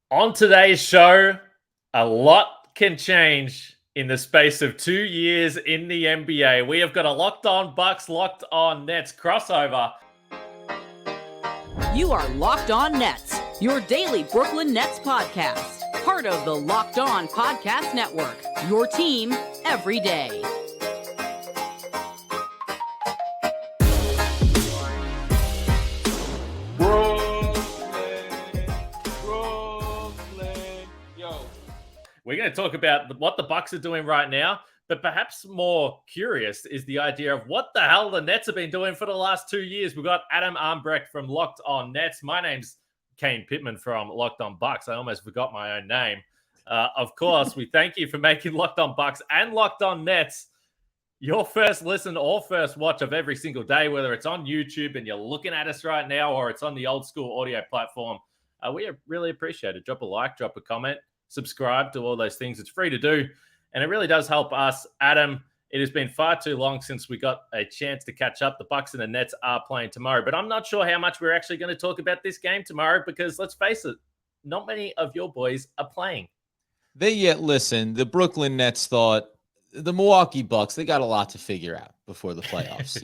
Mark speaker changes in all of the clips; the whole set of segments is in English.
Speaker 1: On today's show, a lot can change in the space of 2 years in the NBA. We have got a Locked On Bucks, Locked On Nets crossover.
Speaker 2: You are Locked On Nets, your daily Brooklyn Nets podcast. Part of the Locked On Podcast Network, your team every day.
Speaker 1: We're going to talk about what the Bucks are doing right now, but perhaps more curious is the idea of what the hell the Nets have been doing for the last 2 years. We've got Adam Armbrecht from Locked On Nets. My name's Kane Pitman from Locked On Bucks. I almost forgot my own name. Of course, we thank you for making Locked On Bucks and Locked On Nets your first listen or first watch of every single day, whether it's on YouTube and you're looking at us right now or it's on the old school audio platform. We really appreciate it. Drop a like, drop a comment. Subscribe to all those things. It's free to do, and it really does help us. Adam, it has been far too long since we got a chance to catch up. The Bucks and the Nets are playing tomorrow, but I'm not sure how much we're actually going to talk about this game tomorrow because, let's face it, not many of your boys are playing.
Speaker 3: Listen, the Brooklyn Nets thought the Milwaukee Bucks, they got a lot to figure out before the playoffs.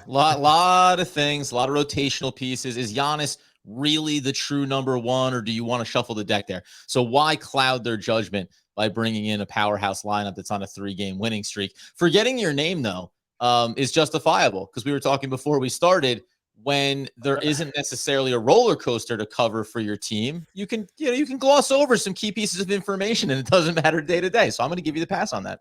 Speaker 3: lot of things, a lot of rotational pieces. Is Giannis really the true number one, or do you want to shuffle the deck there? So why cloud their judgment by bringing in a powerhouse lineup that's on a 3-game winning streak? Forgetting your name, though, is justifiable because we were talking before we started. When there isn't necessarily a roller coaster to cover for your team, you can gloss over some key pieces of information, and it doesn't matter day to day. So I'm going to give you the pass on that.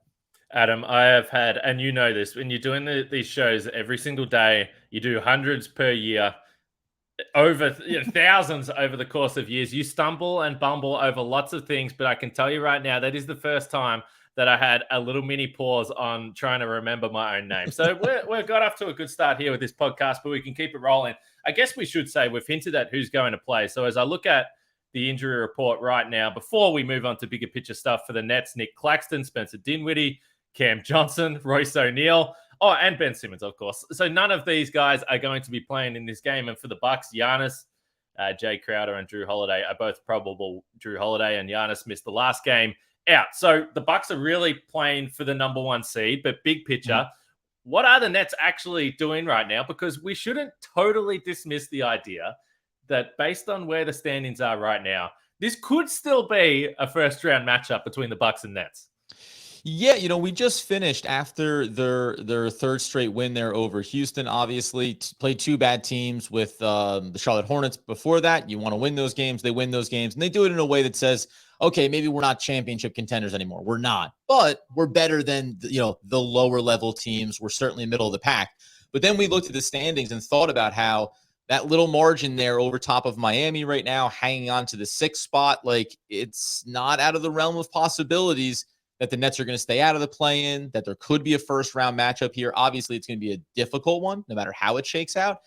Speaker 1: Adam, I have had, and you know this, when you're doing these shows every single day, you do hundreds per year, over thousands over the course of years. You stumble and bumble over lots of things, but I can tell you right now, that is the first time that I had a little mini pause on trying to remember my own name. So we've got off to a good start here with this podcast, but we can keep it rolling. I guess we should say we've hinted at who's going to play. So as I look at the injury report right now, before we move on to bigger picture stuff for the Nets, Nick Claxton, Spencer Dinwiddie, Cam Johnson, Royce O'Neal, and Ben Simmons, of course. So none of these guys are going to be playing in this game. And for the Bucks, Giannis, Jay Crowder, and Drew Holiday are both probable. Drew Holiday and Giannis missed the last game out. So the Bucks are really playing for the number one seed. But big picture, what are the Nets actually doing right now? Because we shouldn't totally dismiss the idea that based on where the standings are right now, this could still be a first-round matchup between the Bucks and Nets.
Speaker 3: Yeah, we just finished after their third straight win there over Houston. Obviously, played two bad teams with the Charlotte Hornets before that. You want to win those games. They win those games. And they do it in a way that says, okay, maybe we're not championship contenders anymore. We're not. But we're better than the lower level teams. We're certainly middle of the pack. But then we looked at the standings and thought about how that little margin there over top of Miami right now, hanging on to the 6th spot, like it's not out of the realm of possibilities that the Nets are going to stay out of the play-in, that there could be a first-round matchup here. Obviously, it's going to be a difficult one, no matter how it shakes out.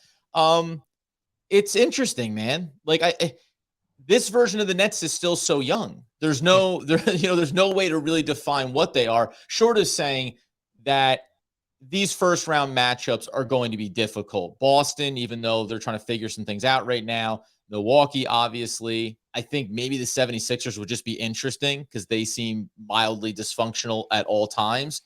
Speaker 3: It's interesting, man. This version of the Nets is still so young. There's no way to really define what they are, short of saying that these first-round matchups are going to be difficult. Boston, even though they're trying to figure some things out right now. Milwaukee, obviously. I think maybe the 76ers would just be interesting because they seem mildly dysfunctional at all times.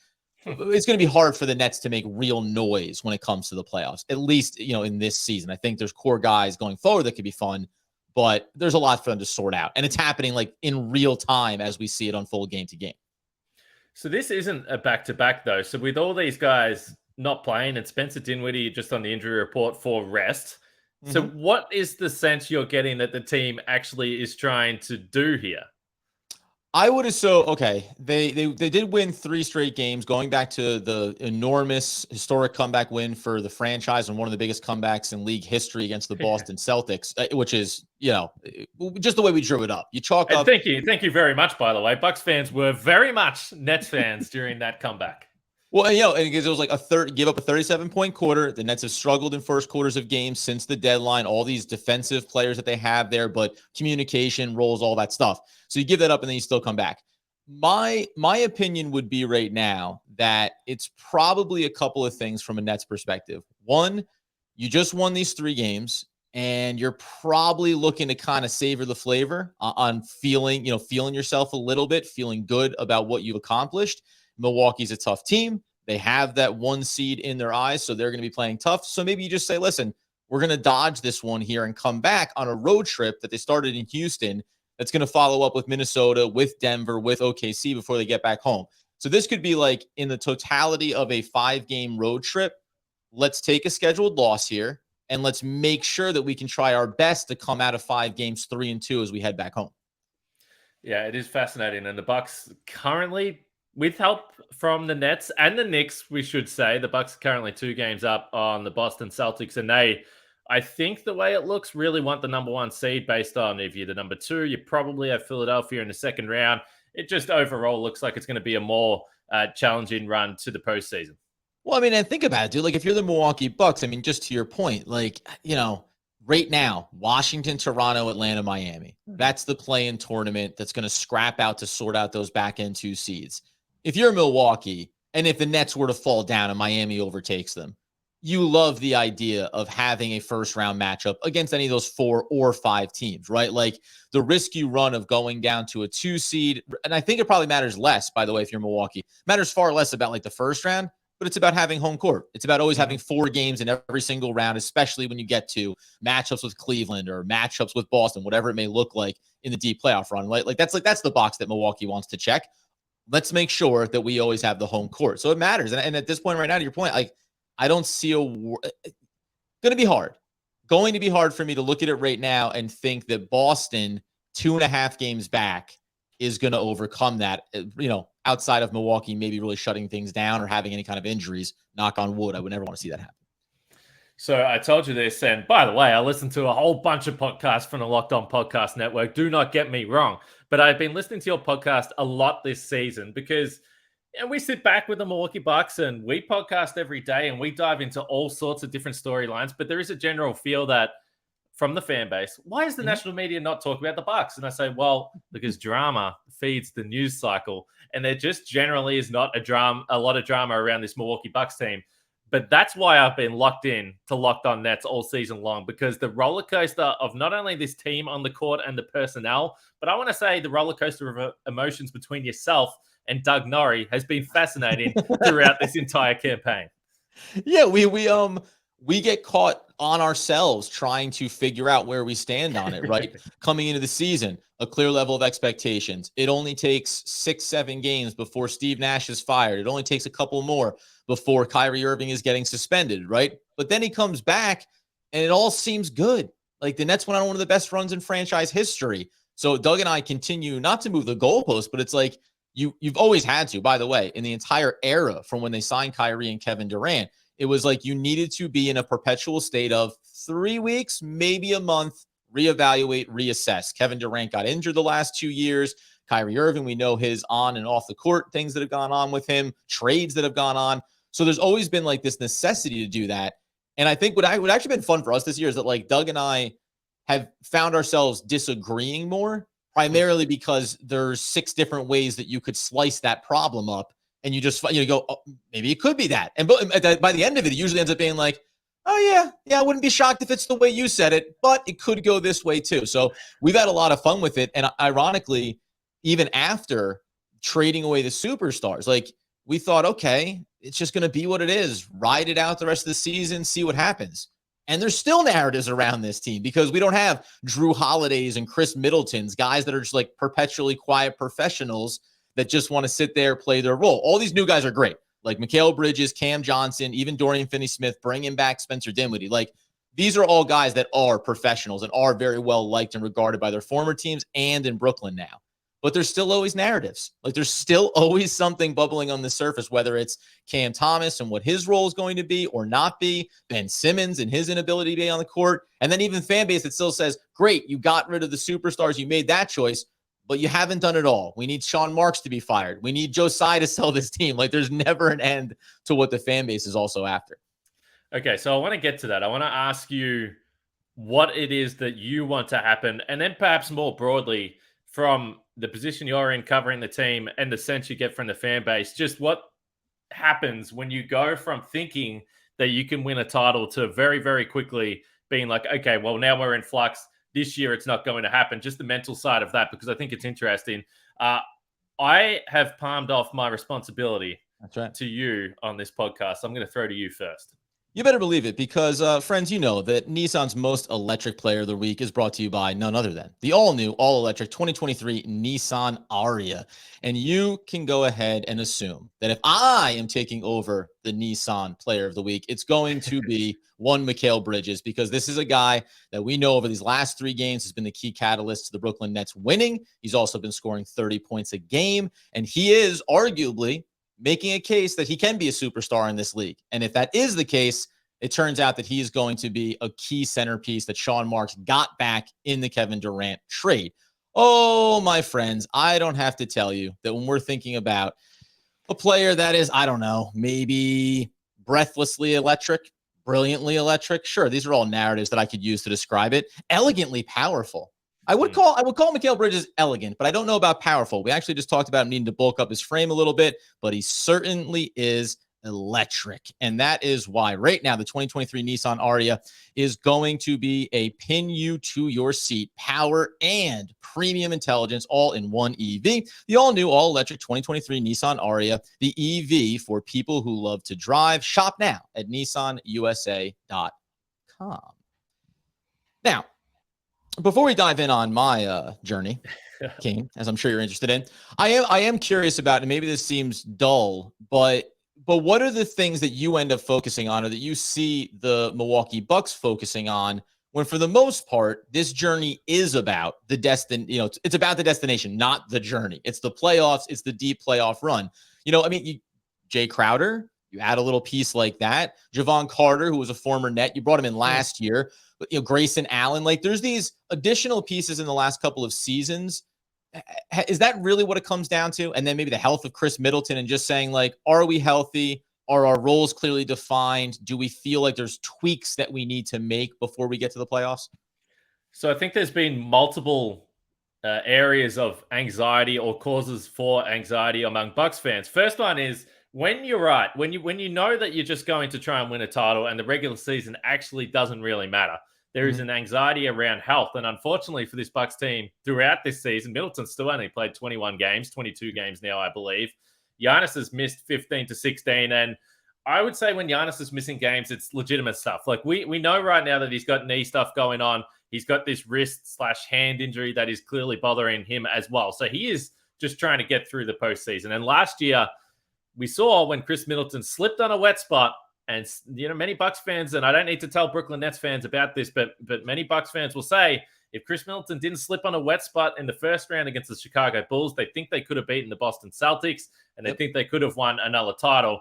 Speaker 3: It's going to be hard for the Nets to make real noise when it comes to the playoffs, at least, in this season. I think there's core guys going forward that could be fun, but there's a lot for them to sort out. And it's happening in real time as we see it unfold game to game.
Speaker 1: So this isn't a back-to-back, though. So with all these guys not playing and Spencer Dinwiddie just on the injury report for rest, so what is the sense you're getting that the team actually is trying to do here?
Speaker 3: I would assume, they did win 3 straight games, going back to the enormous historic comeback win for the franchise and one of the biggest comebacks in league history against the Boston Celtics, which is, just the way we drew it up. You chalk up.
Speaker 1: Thank you very much, by the way. Bucks fans were very much Nets fans during that comeback.
Speaker 3: Well, and because it was like give up a 37-point quarter. The Nets have struggled in first quarters of games since the deadline. All these defensive players that they have there, but communication, roles, all that stuff. So you give that up and then you still come back. My opinion would be right now that it's probably a couple of things from a Nets perspective. One, you just won these 3 games. and you're probably looking to kind of savor the flavor on feeling yourself a little bit, feeling good about what you've accomplished. Milwaukee's a tough team. They have that 1 seed in their eyes, so they're going to be playing tough. So maybe you just say, listen, we're going to dodge this one here and come back on a road trip that they started in Houston that's going to follow up with Minnesota, with Denver, with OKC before they get back home. So this could be like in the totality of a 5-game road trip, let's take a scheduled loss here and let's make sure that we can try our best to come out of 5 games 3-2 as we head back home.
Speaker 1: Yeah, it is fascinating. And the Bucks currently, with help from the Nets and the Knicks, we should say, the Bucks are currently 2 games up on the Boston Celtics. And they, I think the way it looks, really want the number 1 seed based on if you're the number 2, you probably have Philadelphia in the second round. It just overall looks like it's going to be a more challenging run to the postseason.
Speaker 3: Well, I mean, and think about it, dude. Like, if you're the Milwaukee Bucks, I mean, just to your point, like, right now, Washington, Toronto, Atlanta, Miami. That's the play-in tournament that's going to scrap out to sort out those back-end 2 seeds. If you're Milwaukee, and if the Nets were to fall down and Miami overtakes them, you love the idea of having a first-round matchup against any of those 4 or 5 teams, right? Like, the risk you run of going down to a 2 seed, and I think it probably matters less, by the way, if you're Milwaukee. Matters far less about, like, the first round, but it's about having home court. It's about always having 4 games in every single round, especially when you get to matchups with Cleveland or matchups with Boston, whatever it may look like in the deep playoff run, right? Like, that's the box that Milwaukee wants to check. Let's make sure that we always have the home court. So it matters. And at this point right now, to your point, like, I don't see going to be hard for me to look at it right now and think that Boston 2.5 games back is going to overcome that, outside of Milwaukee maybe really shutting things down or having any kind of injuries. Knock on wood. I would never want to see that happen.
Speaker 1: So I told you this, and by the way, I listened to a whole bunch of podcasts from the Locked On Podcast Network. Do not get me wrong, but I've been listening to your podcast a lot this season because we sit back with the Milwaukee Bucks and we podcast every day and we dive into all sorts of different storylines, but there is a general feel that from the fan base, why is the national media not talking about the Bucks? And I say, well, because drama feeds the news cycle, and there just generally is not a lot of drama around this Milwaukee Bucks team. But that's why I've been locked in to Locked On Nets all season long, because the roller coaster of not only this team on the court and the personnel, but I want to say the roller coaster of emotions between yourself and Doug Norrie has been fascinating throughout this entire campaign.
Speaker 3: Yeah, we get caught on ourselves trying to figure out where we stand on it, right? Coming into the season, a clear level of expectations. It only takes 6-7 games before Steve Nash is fired. It only takes a couple more before Kyrie Irving is getting suspended, right? But then he comes back and it all seems good. Like, the Nets went on one of the best runs in franchise history. So Doug and I continue not to move the goalpost, but it's like you've always had to, by the way, in the entire era from when they signed Kyrie and Kevin Durant, it was like you needed to be in a perpetual state of 3 weeks, maybe a month, reevaluate, reassess. Kevin Durant got injured the last 2 years. Kyrie Irving, we know his on and off the court things that have gone on with him, trades that have gone on. So there's always been like this necessity to do that. And I think what actually been fun for us this year is that, like, Doug and I have found ourselves disagreeing more, primarily because there's 6 different ways that you could slice that problem up. And you just go, oh, maybe it could be that. And by the end of it, it usually ends up being like, oh, yeah, I wouldn't be shocked if it's the way you said it, but it could go this way too. So we've had a lot of fun with it. And ironically, even after trading away the superstars, like, we thought, okay, it's just going to be what it is. Ride it out the rest of the season, see what happens. And there's still narratives around this team because we don't have Drew Holidays and Chris Middletons, guys that are just like perpetually quiet professionals that just want to sit there, play their role. All these new guys are great, like Mikal Bridges, Cam Johnson, even Dorian Finney-Smith, bringing back Spencer Dinwiddie. Like, these are all guys that are professionals and are very well liked and regarded by their former teams and in Brooklyn now. But there's still always narratives. Like, there's still always something bubbling on the surface, whether it's Cam Thomas and what his role is going to be or not be, Ben Simmons and his inability to be on the court, and then even fan base that still says, great, you got rid of the superstars, you made that choice, but you haven't done it all. We need Sean Marks to be fired. We need Joe Tsai to sell this team. Like, there's never an end to what the fan base is also after.
Speaker 1: Okay, so I want to get to that. I want to ask you what it is that you want to happen, and then perhaps more broadly, from the position you're in covering the team and the sense you get from the fan base, just what happens when you go from thinking that you can win a title to very, very quickly being like, okay, well, now we're in flux. This year, it's not going to happen. Just the mental side of that, because I think it's interesting. I have palmed off my responsibility to you on this podcast. I'm going to throw to you first.
Speaker 3: You better believe it, because, friends, you know that Nissan's most electric player of the week is brought to you by none other than the all-new, all-electric 2023 Nissan Ariya. And you can go ahead and assume that if I am taking over the Nissan player of the week, it's going to be one Mikal Bridges, because this is a guy that we know over these last 3 games has been the key catalyst to the Brooklyn Nets winning. He's also been scoring 30 points a game, and he is arguably making a case that he can be a superstar in this league. And if that is the case, it turns out that he is going to be a key centerpiece that Sean Marks got back in the Kevin Durant trade. Oh, my friends, I don't have to tell you that when we're thinking about a player that is, I don't know, maybe breathlessly electric, brilliantly electric. Sure, these are all narratives that I could use to describe it. Elegantly powerful. I would call Mikal Bridges elegant, but I don't know about powerful. We actually just talked about him needing to bulk up his frame a little bit, but he certainly is electric. And that is why right now the 2023 Nissan Ariya is going to be a pin you to your seat, power and premium intelligence all in one EV. The all-new, all-electric 2023 Nissan Ariya, the EV for people who love to drive. Shop now at nissanusa.com. Now, before we dive in on my journey, Kane, as I'm sure you're interested in, I am curious about, and maybe this seems dull, but what are the things that you end up focusing on, or that you see the Milwaukee Bucks focusing on, when for the most part this journey is about the it's about the destination, not the journey. It's the playoffs, it's the deep playoff run. Jay Crowder, you add a little piece like that. Javon Carter, who was a former Net, you brought him in last year. But Grayson Allen, there's these additional pieces in the last couple of seasons. Is that really what it comes down to? And then maybe the health of Chris Middleton, and just saying, are we healthy? Are our roles clearly defined? Do we feel like there's tweaks that we need to make before we get to the playoffs?
Speaker 1: So I think there's been multiple areas of anxiety or causes for anxiety among Bucks fans. First one is, when you're right, when you know that you're just going to try and win a title and the regular season actually doesn't really matter, there is an anxiety around health. And unfortunately for this Bucks team, throughout this season, Middleton still only played 21 games, 22 games now, I believe. Giannis has missed 15 to 16. And I would say when Giannis is missing games, it's legitimate stuff. We know right now that he's got knee stuff going on. He's got this wrist/hand injury that is clearly bothering him as well. So he is just trying to get through the postseason. And last year, we saw when Chris Middleton slipped on a wet spot, and many Bucks fans, and I don't need to tell Brooklyn Nets fans about this, but many Bucks fans will say, if Chris Middleton didn't slip on a wet spot in the first round against the Chicago Bulls, they think they could have beaten the Boston Celtics, and they think they could have won another title.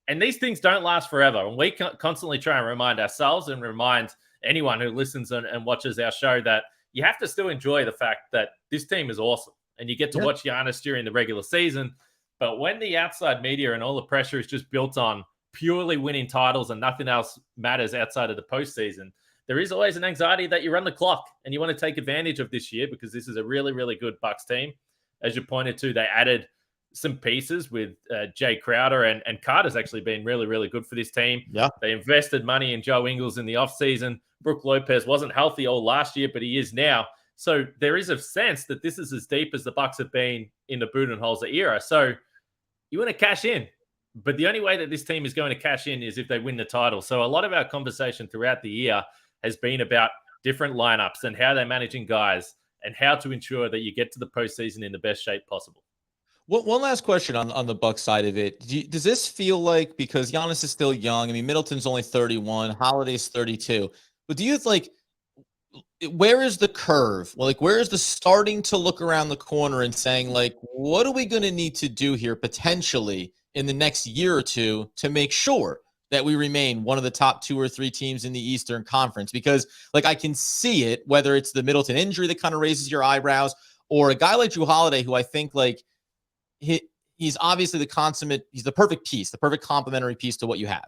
Speaker 1: And these things don't last forever. And we constantly try and remind ourselves and remind anyone who listens and watches our show that you have to still enjoy the fact that this team is awesome, and you get to watch Giannis during the regular season. But when the outside media and all the pressure is just built on purely winning titles and nothing else matters outside of the postseason, there is always an anxiety that you run the clock, and you want to take advantage of this year, because this is a really, really good Bucks team. As you pointed to, they added some pieces with Jay Crowder, and Carter's actually been really, really good for this team.
Speaker 3: Yeah.
Speaker 1: They invested money in Joe Ingles in the offseason. Brook Lopez wasn't healthy all last year, but he is now. So there is a sense that this is as deep as the Bucks have been in the Budenholzer era. So you want to cash in. But the only way that this team is going to cash in is if they win the title. So a lot of our conversation throughout the year has been about different lineups and how they're managing guys and how to ensure that you get to the postseason in the best shape possible.
Speaker 3: One last question on the Bucks side of it. Does this feel like, because Giannis is still young, Middleton's only 31, Holiday's 32, but do you where is the curve? Where is the starting to look around the corner and saying, what are we going to need to do here potentially in the next year or two to make sure that we remain one of the top 2 or 3 teams in the Eastern Conference? Because I can see it, whether it's the Middleton injury that kind of raises your eyebrows, or a guy like Jrue Holiday, who I think he's obviously he's the perfect piece, the perfect complementary piece to what you have.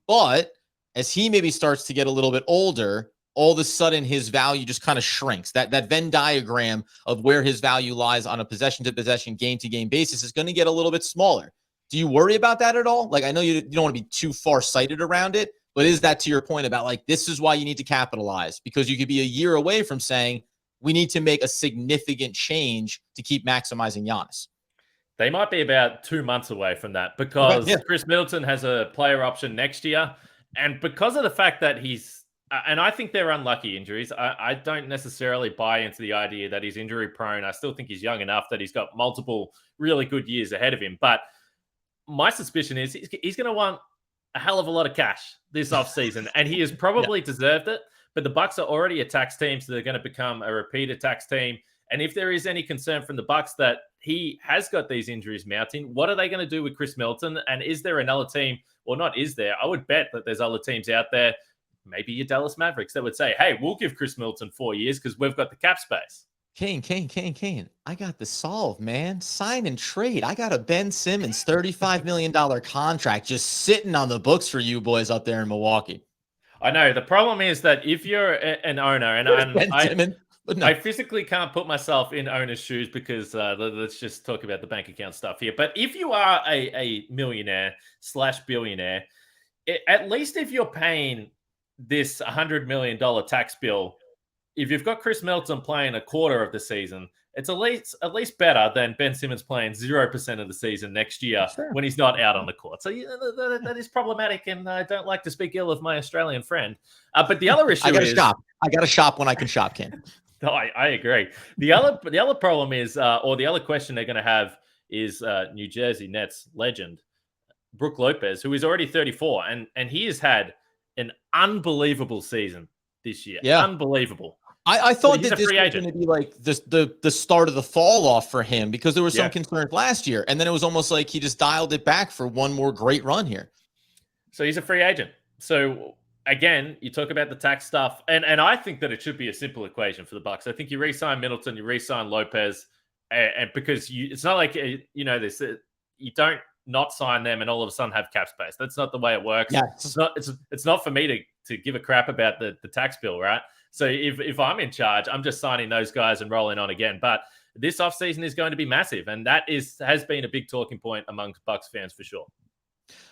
Speaker 3: But as he maybe starts to get a little bit older, all of a sudden his value just kind of shrinks. That Venn diagram of where his value lies on a possession-to-possession, game-to-game basis is going to get a little bit smaller. Do you worry about that at all? I know you don't want to be too far-sighted around it, But is that to your point about like, this is why you need to capitalize? Because you could be a year away from saying, we need to make a significant change to keep maximizing Giannis.
Speaker 1: They might be about 2 months away from that because Chris Middleton has a player option next year. And because of the fact that and I think they're unlucky injuries. I don't necessarily buy into the idea that he's injury prone. I still think he's young enough that he's got multiple really good years ahead of him. But my suspicion is he's going to want a hell of a lot of cash this offseason, and he has probably deserved it. But the Bucks are already a tax team, so they're going to become a repeater tax team. And if there is any concern from the Bucks that he has got these injuries mounting, what are they going to do with Chris Middleton? And is there another team? Well, not is there. I would bet that there's other teams out there, maybe your Dallas Mavericks, that would say, hey, we'll give Chris Middleton 4 years because we've got the cap space.
Speaker 3: Kane. I got the solve, man. Sign and trade. I got a Ben Simmons $35 million contract just sitting on the books for you boys up there in Milwaukee.
Speaker 1: I know. The problem is that if you're an owner, and I physically can't put myself in owner's shoes because let's just talk about the bank account stuff here. But if you are a millionaire / billionaire, at least if you're paying this $100 million tax bill, if you've got Chris Middleton playing a quarter of the season, it's at least better than Ben Simmons playing 0% of the season next year when he's not out on the court. So that is problematic, and I don't like to speak ill of my Australian friend. But the other issue
Speaker 3: I got to shop when I can shop, Ken.
Speaker 1: No, I agree. The other problem is, or the other question they're going to have is New Jersey Nets legend Brook Lopez, who is already 34, and he has had an unbelievable season this year. Yeah, unbelievable.
Speaker 3: I thought that this was going to be like the start of the fall off for him because there was some concerns last year, and then it was almost like he just dialed it back for one more great run here.
Speaker 1: So he's a free agent. So again, you talk about the tax stuff, and I think that it should be a simple equation for the Bucks. I think you re-sign Middleton, you re-sign Lopez, and because it's not like you don't not sign them and all of a sudden have cap space. That's not the way it works. Yeah. It's not for me to give a crap about the tax bill, right? So if I'm in charge, I'm just signing those guys and rolling on again. But this offseason is going to be massive, and that has been a big talking point amongst Bucks fans for sure.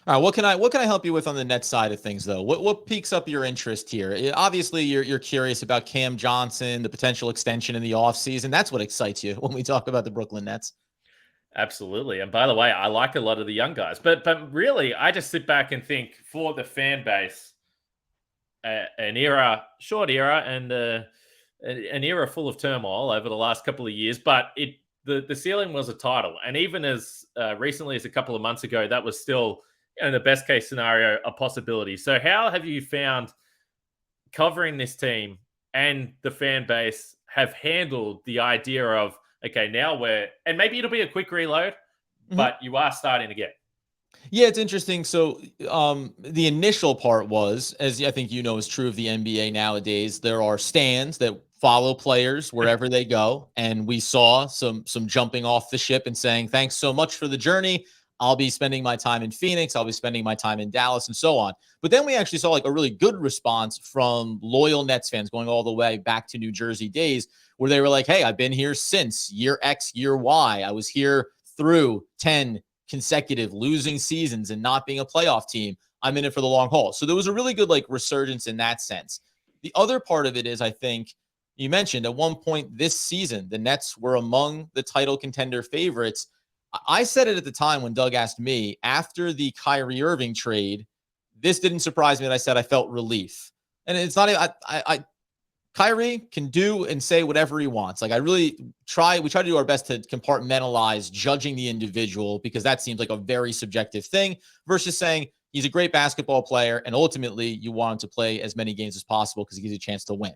Speaker 3: All right, what can I help you with on the Nets side of things, though? What piques up your interest here? Obviously, you're curious about Cam Johnson, the potential extension in the offseason. That's what excites you when we talk about the Brooklyn Nets.
Speaker 1: Absolutely. And by the way, I like a lot of the young guys. But really, I just sit back and think for the fan base, an short era, and an era full of turmoil over the last couple of years. But the ceiling was a title. And even as recently as a couple of months ago, that was still, in the best case scenario, a possibility. So how have you found covering this team and the fan base have handled the idea of, okay, now and maybe it'll be a quick reload, but you are starting again.
Speaker 3: Yeah, it's interesting. So the initial part was, as I think is true of the NBA nowadays, there are stands that follow players wherever they go. And we saw some jumping off the ship and saying, thanks so much for the journey. I'll be spending my time in Phoenix. I'll be spending my time in Dallas and so on. But then we actually saw like a really good response from loyal Nets fans going all the way back to New Jersey days where they were like, hey, I've been here since year X, year Y. I was here through 10 consecutive losing seasons and not being a playoff team. I'm in it for the long haul. So there was a really good like resurgence in that sense. The other part of it is, I think you mentioned at one point this season, the Nets were among the title contender favorites. I said it at the time when Doug asked me after the Kyrie Irving trade, this didn't surprise me that I said I felt relief. And it's not, Kyrie can do and say whatever he wants. Like we try to do our best to compartmentalize judging the individual because that seems like a very subjective thing versus saying he's a great basketball player and ultimately you want him to play as many games as possible because he gives you a chance to win.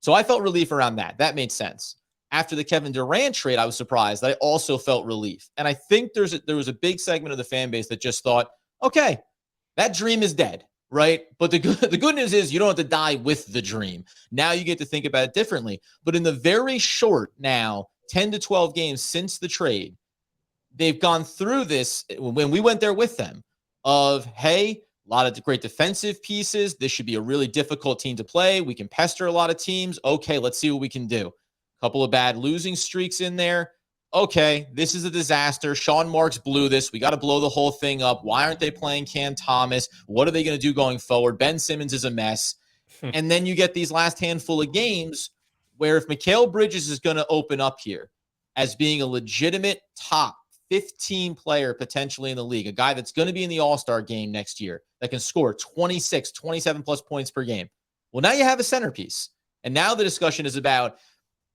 Speaker 3: So I felt relief around that. That made sense. After the Kevin Durant trade, I was surprised. I also felt relief. And I think there was a big segment of the fan base that just thought, okay, that dream is dead. Right. But the good news is you don't have to die with the dream. Now you get to think about it differently. But in the very short now, 10 to 12 games since the trade, they've gone through this when we went there with them of, hey, a lot of great defensive pieces. This should be a really difficult team to play. We can pester a lot of teams. Okay, let's see what we can do. A couple of bad losing streaks in there. okay, this is a disaster. Sean Marks blew this. We got to blow the whole thing up. Why aren't they playing Cam Thomas? What are they going to do going forward? Ben Simmons is a mess. And then you get these last handful of games where if Mikal Bridges is going to open up here as being a legitimate top 15 player potentially in the league, a guy that's going to be in the All-Star game next year that can score 26, 27 plus points per game. Well, now you have a centerpiece. And now the discussion is about,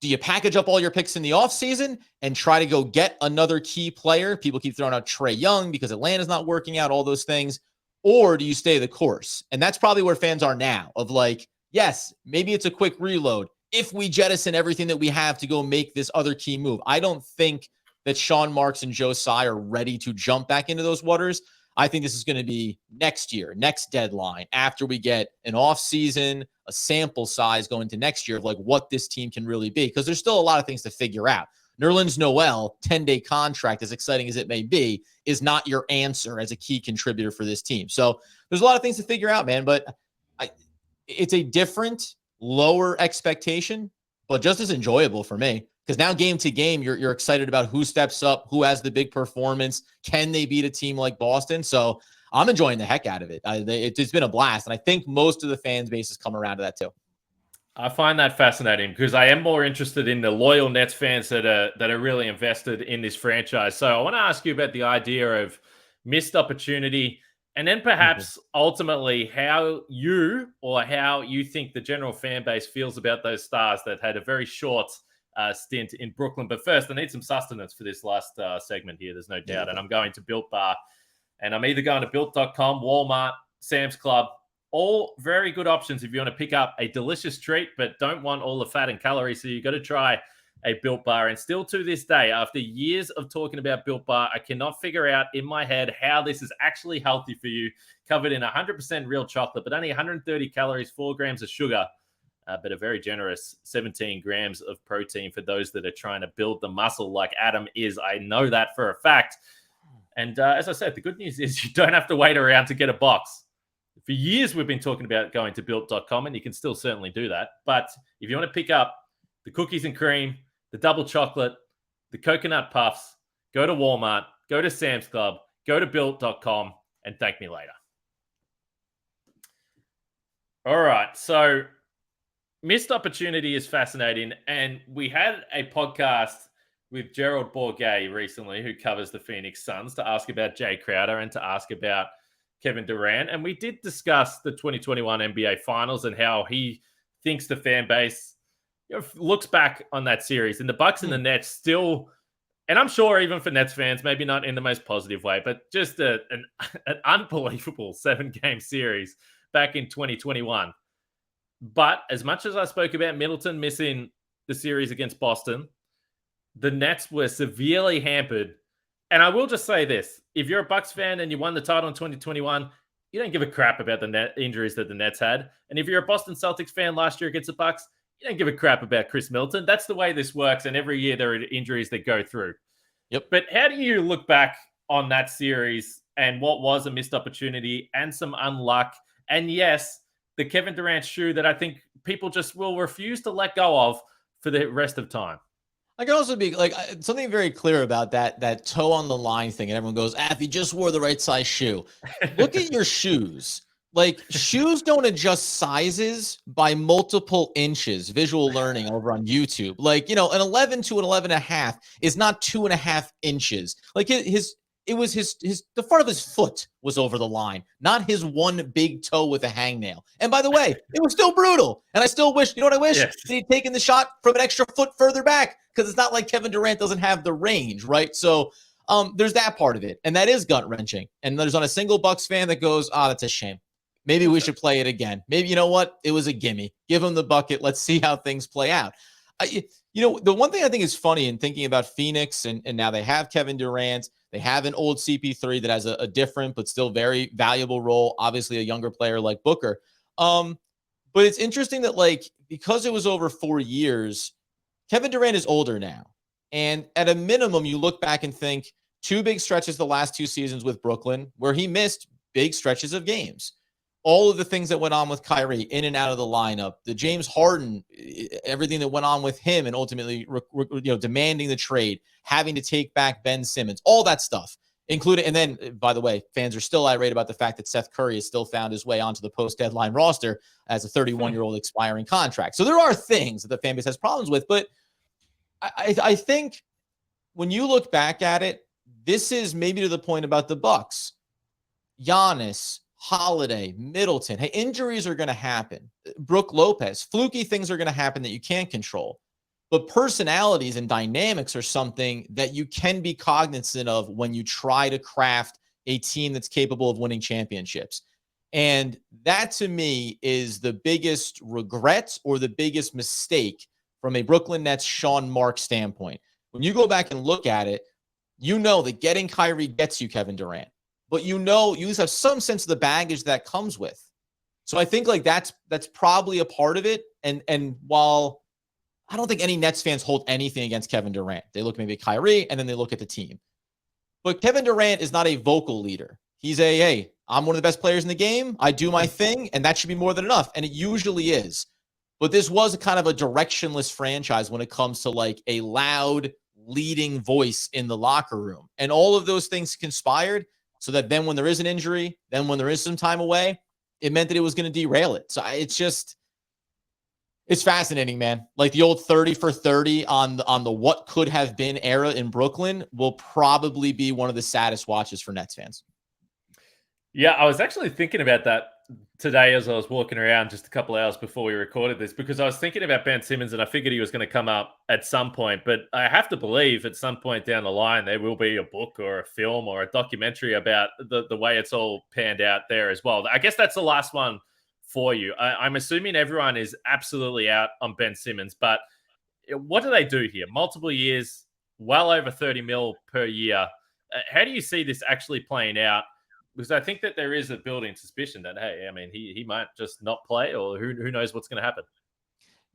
Speaker 3: do you package up all your picks in the offseason and try to go get another key player? People keep throwing out Trae Young because Atlanta's not working out, all those things. Or do you stay the course? And that's probably where fans are now of like, yes, maybe it's a quick reload if we jettison everything that we have to go make this other key move. I don't think that Sean Marks and Joe Tsai are ready to jump back into those waters. I think this is going to be next year, next deadline, after we get an offseason, a sample size going to next year of like what this team can really be. Because there's still a lot of things to figure out. Nerlens Noel, 10-day contract, as exciting as it may be, is not your answer as a key contributor for this team. So there's a lot of things to figure out, man. But it's a different, lower expectation, but just as enjoyable for me. Because now game to game, you're excited about who steps up, who has the big performance. Can they beat a team like Boston? So I'm enjoying the heck out of it. It's been a blast. And I think most of the fan base has come around to that too.
Speaker 1: I find that fascinating because I am more interested in the loyal Nets fans that are really invested in this franchise. So I want to ask you about the idea of missed opportunity, and then perhaps ultimately how you think the general fan base feels about those stars that had a very short stint in Brooklyn. But first, I need some sustenance for this last segment here. There's no doubt. And I'm going to Built Bar, and I'm either going to Built.com, Walmart, Sam's Club. All very good options if you want to pick up a delicious treat, but don't want all the fat and calories. So you've got to try a Built Bar. And still to this day, after years of talking about Built Bar, I cannot figure out in my head how this is actually healthy for you. Covered in 100% real chocolate, but only 130 calories, 4 grams of sugar, but a very generous 17 grams of protein for those that are trying to build the muscle like Adam is. I know that for a fact. And as I said, the good news is you don't have to wait around to get a box. For years, we've been talking about going to Built.com, and you can still certainly do that. But if you want to pick up the cookies and cream, the double chocolate, the coconut puffs, go to Walmart, go to Sam's Club, go to Built.com, and thank me later. All right, so missed opportunity is fascinating. And we had a podcast with Gerald Bourget recently, who covers the Phoenix Suns, to ask about Jay Crowder and to ask about Kevin Durant. And we did discuss the 2021 NBA Finals and how he thinks the fan base looks back on that series. And the Bucks and the Nets still, and I'm sure even for Nets fans, maybe not in the most positive way, but just an unbelievable 7-game series back in 2021. But as much as I spoke about Middleton missing the series against Boston, the Nets were severely hampered. And I will just say this. If you're a Bucks fan and you won the title in 2021, you don't give a crap about the net injuries that the Nets had. And if you're a Boston Celtics fan last year against the Bucks, you don't give a crap about Chris Middleton. That's the way this works. And every year there are injuries that go through.
Speaker 3: Yep.
Speaker 1: But how do you look back on that series and what was a missed opportunity and some unluck? And yes, the Kevin Durant shoe that I think people just will refuse to let go of for the rest of time.
Speaker 3: I can also be like something very clear about that toe on the line thing. And everyone goes, if you just wore the right size shoe. Look at your shoes. Like shoes don't adjust sizes by multiple inches. Visual learning over on YouTube. Like, an 11 to an 11.5 is not 2.5 inches. Like the front of his foot was over the line, not his one big toe with a hangnail. And by the way, it was still brutal. And I still wish, what I wish? Yes. He'd taken the shot from an extra foot further back, because it's not like Kevin Durant doesn't have the range, right? So there's that part of it. And that is gut wrenching. And there's not a single Bucks fan that goes, that's a shame. Maybe we should play it again. Maybe, you know what? It was a gimme. Give him the bucket. Let's see how things play out. The one thing I think is funny in thinking about Phoenix, and now they have Kevin Durant, they have an old CP3 that has a different but still very valuable role, obviously a younger player like Booker. But it's interesting that, because it was over 4 years, Kevin Durant is older now. And at a minimum, you look back and think 2 big stretches the last 2 seasons with Brooklyn where he missed big stretches of games. all of the things that went on with Kyrie in and out of the lineup, the James Harden, everything that went on with him and ultimately demanding the trade, having to take back Ben Simmons, all that stuff included. And then, by the way, fans are still irate about the fact that Seth Curry has still found his way onto the post-deadline roster as a 31-year-old expiring contract. So there are things that the fan base has problems with, but I think when you look back at it, this is maybe to the point about the Bucks. Giannis, Holiday, Middleton. Hey, injuries are going to happen. Brook Lopez, fluky things are going to happen that you can't control. But personalities and dynamics are something that you can be cognizant of when you try to craft a team that's capable of winning championships. And that, to me, is the biggest regret or the biggest mistake from a Brooklyn Nets Sean Marks standpoint. When you go back and look at it, you know that getting Kyrie gets you Kevin Durant. But you have some sense of the baggage that comes with. So I think like that's probably a part of it. And while I don't think any Nets fans hold anything against Kevin Durant, they look maybe at Kyrie and then they look at the team. But Kevin Durant is not a vocal leader. He's hey, I'm one of the best players in the game. I do my thing, and that should be more than enough. And it usually is. But this was kind of a directionless franchise when it comes to like a loud leading voice in the locker room. And all of those things conspired so that then when there is an injury, then when there is some time away, it meant that it was going to derail it. So it's fascinating, man. Like the old 30 for 30 on the what could have been era in Brooklyn will probably be one of the saddest watches for Nets fans.
Speaker 1: Yeah, I was actually thinking about that today as I was walking around just a couple hours before we recorded this, because I was thinking about Ben Simmons and I figured he was going to come up at some point. But I have to believe at some point down the line, there will be a book or a film or a documentary about the way it's all panned out there as well. I guess that's the last one for you. I'm assuming everyone is absolutely out on Ben Simmons, but what do they do here? Multiple years, well over 30 mil per year. How do you see this actually playing out? Because I think that there is a building suspicion that, hey, I mean, he might just not play, or who knows what's going to happen.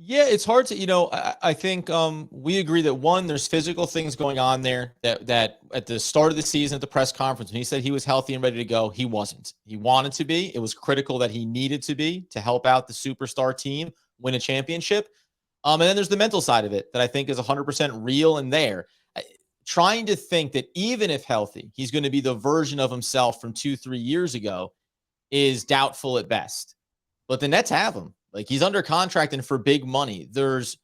Speaker 3: Yeah, it's hard to, I think we agree that one, there's physical things going on there that at the start of the season at the press conference, when he said he was healthy and ready to go, he wasn't. He wanted to be. It was critical that he needed to be to help out the superstar team win a championship. And then there's the mental side of it that I think is 100% real and there. Trying to think that even if healthy, he's going to be the version of himself from 2-3 years ago is doubtful at best. But the Nets have him. Like, he's under contract and for big money. There's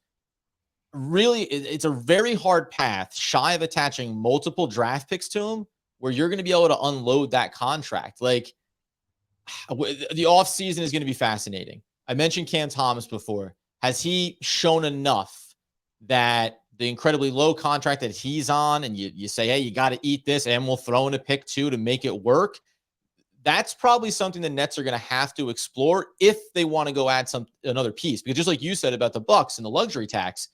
Speaker 3: really, it's a very hard path shy of attaching multiple draft picks to him where you're going to be able to unload that contract. Like, the offseason is going to be fascinating. I mentioned Cam Thomas before. Has he shown enough that the incredibly low contract that he's on, and you say, hey, you got to eat this, and we'll throw in a pick too to make it work? That's probably something the Nets are going to have to explore if they want to go add another piece. Because just like you said about the Bucks and the luxury tax,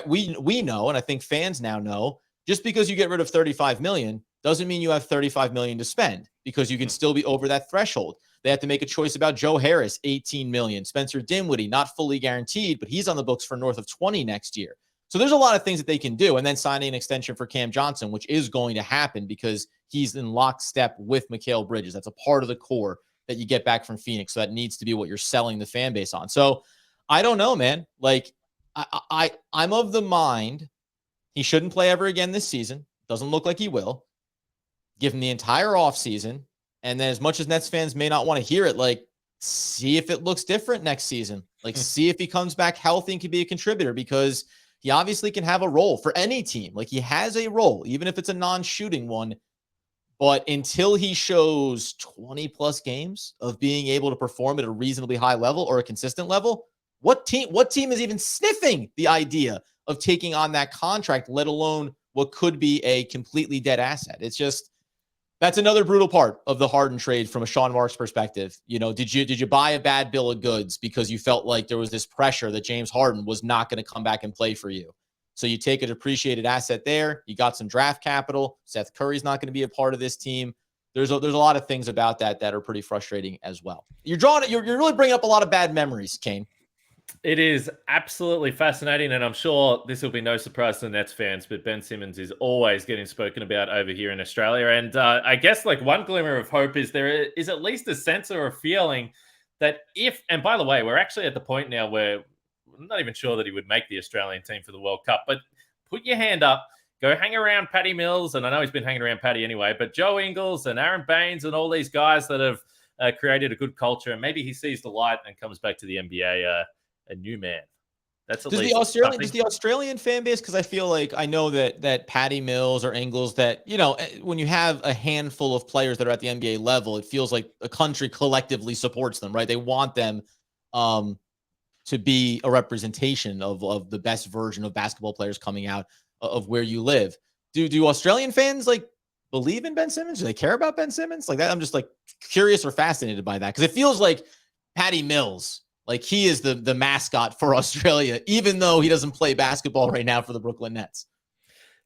Speaker 3: we know, and I think fans now know, just because you get rid of $35 million doesn't mean you have $35 million to spend, because you can still be over that threshold. They have to make a choice about Joe Harris, $18 million. Spencer Dinwiddie, not fully guaranteed, but he's on the books for north of 20 next year. So there's a lot of things that they can do. And then signing an extension for Cam Johnson, which is going to happen because he's in lockstep with Mikal Bridges. That's a part of the core that you get back from Phoenix. So that needs to be what you're selling the fan base on. So I don't know, man. Like, I'm of the mind he shouldn't play ever again this season. Doesn't look like he will. Give him the entire offseason. And then as much as Nets fans may not want to hear it, like, see if it looks different next season. Like, see if he comes back healthy and can be a contributor, because he obviously can have a role for any team. Like, he has a role, even if it's a non-shooting one. But until he shows 20-plus games of being able to perform at a reasonably high level or a consistent level, what team is even sniffing the idea of taking on that contract, let alone what could be a completely dead asset? It's just, that's another brutal part of the Harden trade from a Sean Marks perspective. Did you buy a bad bill of goods because you felt like there was this pressure that James Harden was not going to come back and play for you? So you take a depreciated asset there. You got some draft capital. Seth Curry's not going to be a part of this team. There's a lot of things about that are pretty frustrating as well. You're really bringing up a lot of bad memories, Kane.
Speaker 1: It is absolutely fascinating, and I'm sure this will be no surprise to the Nets fans, but Ben Simmons is always getting spoken about over here in Australia. And I guess like one glimmer of hope is there is at least a sense or a feeling that if, and by the way, we're actually at the point now where I'm not even sure that he would make the Australian team for the World Cup, but put your hand up, go hang around Patty Mills, and I know he's been hanging around Patty anyway, but Joe Ingles and Aaron Baines and all these guys that have created a good culture, and maybe he sees the light and comes back to the NBA a new man. That's at least
Speaker 3: does the Australian fan base, because I feel like I know that Patty Mills or Ingles, that when you have a handful of players that are at the NBA level, it feels like a country collectively supports them, right? They want them to be a representation of the best version of basketball players coming out of where you live. Do Australian fans like believe in Ben Simmons? Do they care about Ben Simmons like that? I'm just like curious or fascinated by that, because it feels like Patty Mills, like he is the mascot for Australia, even though he doesn't play basketball right now for the Brooklyn Nets.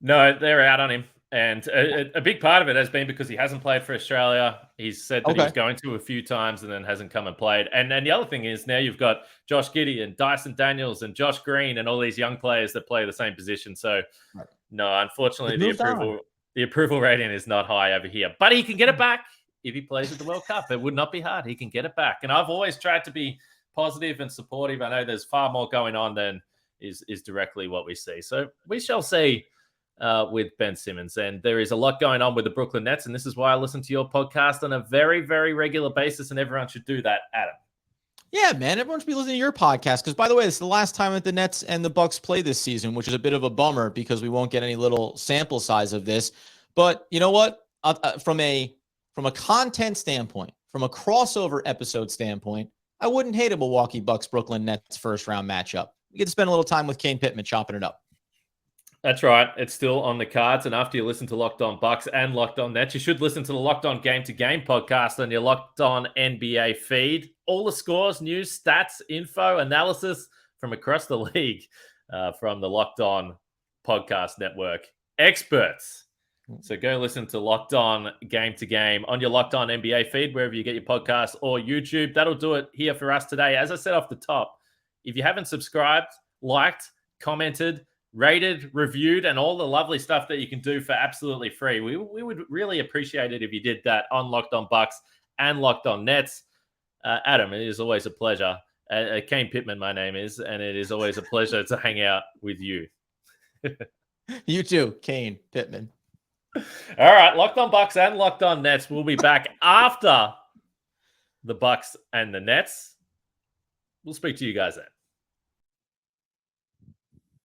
Speaker 1: No, they're out on him. And a big part of it has been because he hasn't played for Australia. He's said that he was going to a few times and then hasn't come and played. And the other thing is now you've got Josh Giddey and Dyson Daniels and Josh Green and all these young players that play the same position. So, no, unfortunately, the approval rating is not high over here. But he can get it back if he plays at the World Cup. It would not be hard. He can get it back. And I've always tried to be positive and supportive. I know there's far more going on than is directly what we see. So we shall see with Ben Simmons. And there is a lot going on with the Brooklyn Nets. And this is why I listen to your podcast on a very, very regular basis. And everyone should do that, Adam.
Speaker 3: Yeah, man. Everyone should be listening to your podcast. Because, by the way, it's the last time that the Nets and the Bucks play this season, which is a bit of a bummer because we won't get any little sample size of this. But you know what? From a content standpoint, from a crossover episode standpoint, I wouldn't hate a Milwaukee Bucks Brooklyn Nets first round matchup. You get to spend a little time with Kane Pitman chopping it up.
Speaker 1: That's right. It's still on the cards. And after you listen to Locked On Bucks and Locked On Nets, you should listen to the Locked On Game to Game podcast on your Locked On NBA feed. All the scores, news, stats, info, analysis from across the league from the Locked On Podcast Network. Experts. So go listen to Locked On Game to Game on your Locked On NBA feed, wherever you get your podcasts or YouTube. That'll do it here for us today. As I said off the top, if you haven't subscribed, liked, commented, rated, reviewed, and all the lovely stuff that you can do for absolutely free, we would really appreciate it if you did that on Locked On Bucks and Locked On Nets. Adam, it is always a pleasure. Kane Pitman, my name is, and it is always a pleasure to hang out with you.
Speaker 3: You too, Kane Pitman.
Speaker 1: All right, Locked On Bucks and Locked On Nets. We'll be back after the Bucks and the Nets. We'll speak to you guys then.